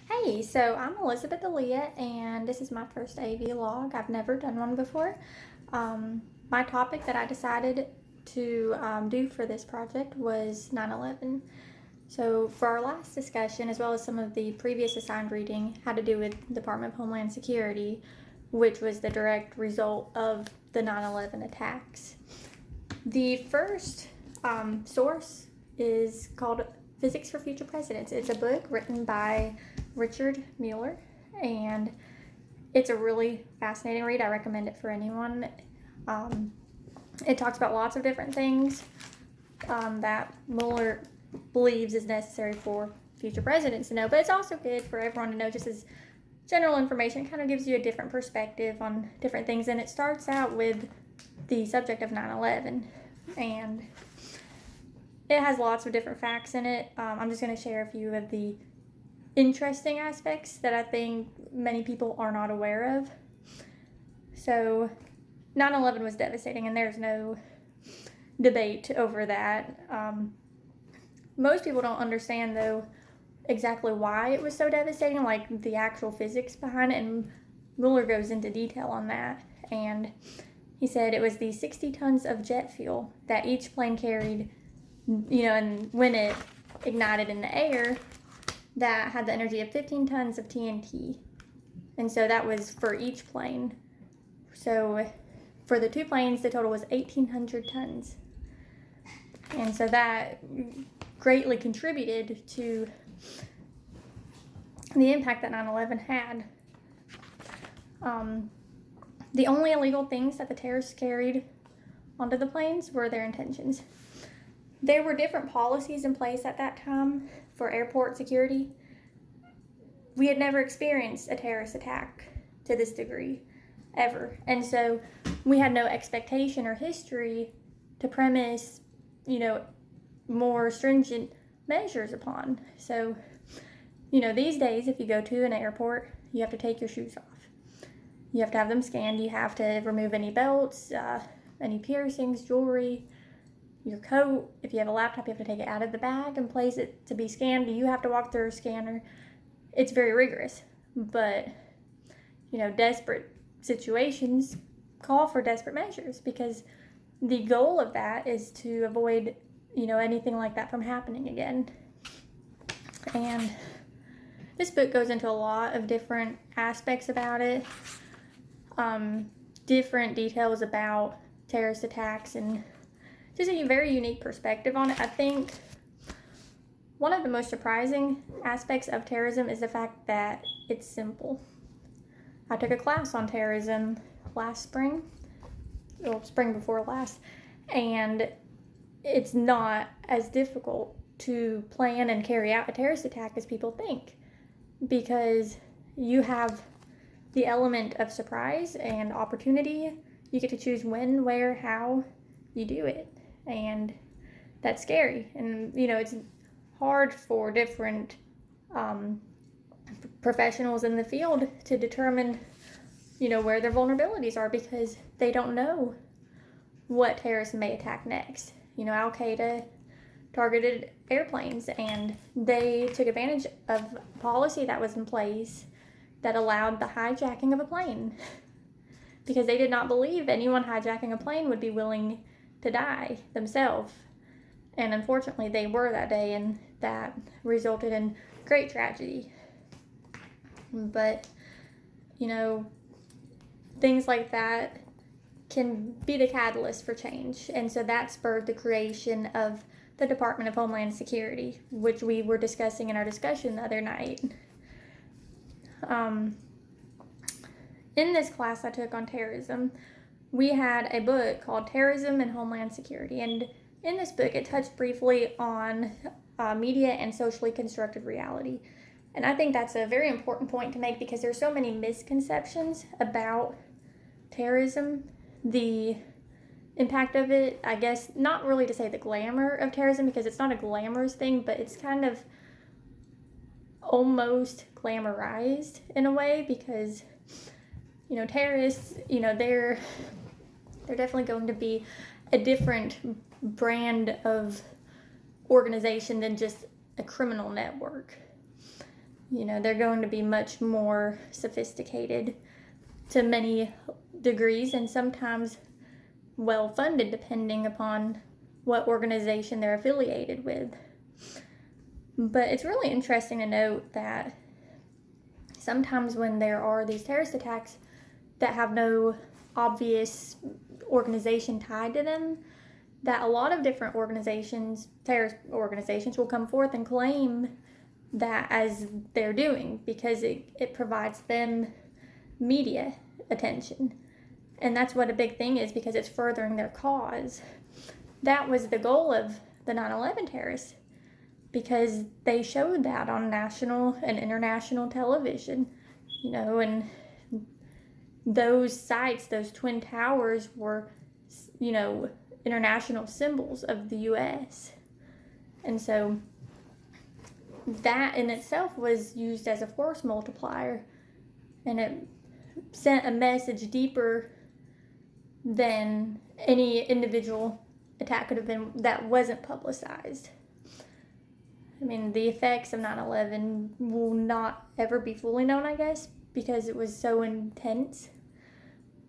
Hey, so I'm Elizabeth Aaliyah, and this is my first AV log. I've never done one before. My topic that I decided to do for this project was 9/11. So, for our last discussion, as well as some of the previous assigned reading, had to do with Department of Homeland Security, which was the direct result of the 9/11 attacks. The first source is called Physics for Future Presidents. It's a book written by Richard Mueller, and it's a really fascinating read. I recommend it for anyone. It talks about lots of different things that Mueller believes is necessary for future presidents to know, but it's also good for everyone to know just as general information. It kind of gives you a different perspective on different things, and it starts out with the subject of 9/11, and it has lots of different facts in it. I'm just going to share a few of the interesting aspects that I think many people are not aware of. So 9/11 was devastating, and there's no debate over that. Most people don't understand, though, exactly why it was so devastating, like the actual physics behind it, and Mueller goes into detail on that. And he said it was the 60 tons of jet fuel that each plane carried, and when it ignited in the air, that had the energy of 15 tons of TNT. And so that was for each plane. So for the two planes, the total was 1,800 tons. And so that greatly contributed to the impact that 9/11 had. The only illegal things that the terrorists carried onto the planes were their intentions. There were different policies in place at that time for airport security. We had never experienced a terrorist attack to this degree, ever. And so we had no expectation or history to premise, more stringent measures upon. So, these days, if you go to an airport, you have to take your shoes off. You have to have them scanned. You have to remove any belts, any piercings, jewelry, your coat. If you have a laptop, you have to take it out of the bag and place it to be scanned. You have to walk through a scanner. It's very rigorous, but desperate situations call for desperate measures, because the goal of that is to avoid anything like that from happening again. And this book goes into a lot of different aspects about it, different details about terrorist attacks, and just a very unique perspective on it. I think one of the most surprising aspects of terrorism is the fact that it's simple. I took a class on terrorism last spring, spring before last, and it's not as difficult to plan and carry out a terrorist attack as people think, because you have the element of surprise and opportunity. You get to choose when, where, how you do it, and that's scary. And it's hard for different professionals in the field to determine where their vulnerabilities are, because they don't know what terrorists may attack next. Al-Qaeda targeted airplanes, and they took advantage of policy that was in place that allowed the hijacking of a plane, because they did not believe anyone hijacking a plane would be willing to die themselves. And unfortunately, they were that day, and that resulted in great tragedy. But, things like that can be the catalyst for change. And so that spurred the creation of the Department of Homeland Security, which we were discussing in our discussion the other night. In this class I took on terrorism, we had a book called Terrorism and Homeland Security. And in this book, it touched briefly on media and socially constructed reality. And I think that's a very important point to make, because there's so many misconceptions about terrorism, the impact of it. I guess not really to say the glamour of terrorism, because it's not a glamorous thing, but it's kind of almost glamorized in a way, because terrorists, they're definitely going to be a different brand of organization than just a criminal network. they're going to be much more sophisticated to many degrees, and sometimes well funded depending upon what organization they're affiliated with. But it's really interesting to note that sometimes when there are these terrorist attacks that have no obvious organization tied to them, that a lot of different organizations, terrorist organizations, will come forth and claim that as they're doing, because it provides them media attention. And that's what a big thing is, because it's furthering their cause. That was the goal of the 9/11 terrorists, because they showed that on national and international television, and those sites, those Twin Towers, were, international symbols of the U.S. And so that in itself was used as a force multiplier, and it sent a message deeper than any individual attack could have been that wasn't publicized. I mean, the effects of 9/11 will not ever be fully known, I guess, because it was so intense.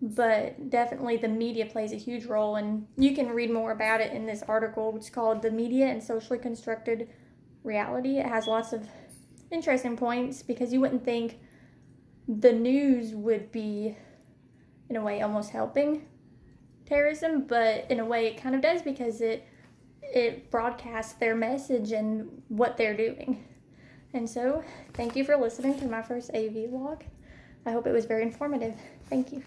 But definitely the media plays a huge role, and you can read more about it in this article, which is called "The Media and Socially Constructed Reality." It has lots of interesting points, because you wouldn't think the news would be, in a way, almost helping terrorism, but in a way it kind of does, because it broadcasts their message and what they're doing. And so, thank you for listening to my first AV vlog. I hope it was very informative. Thank you.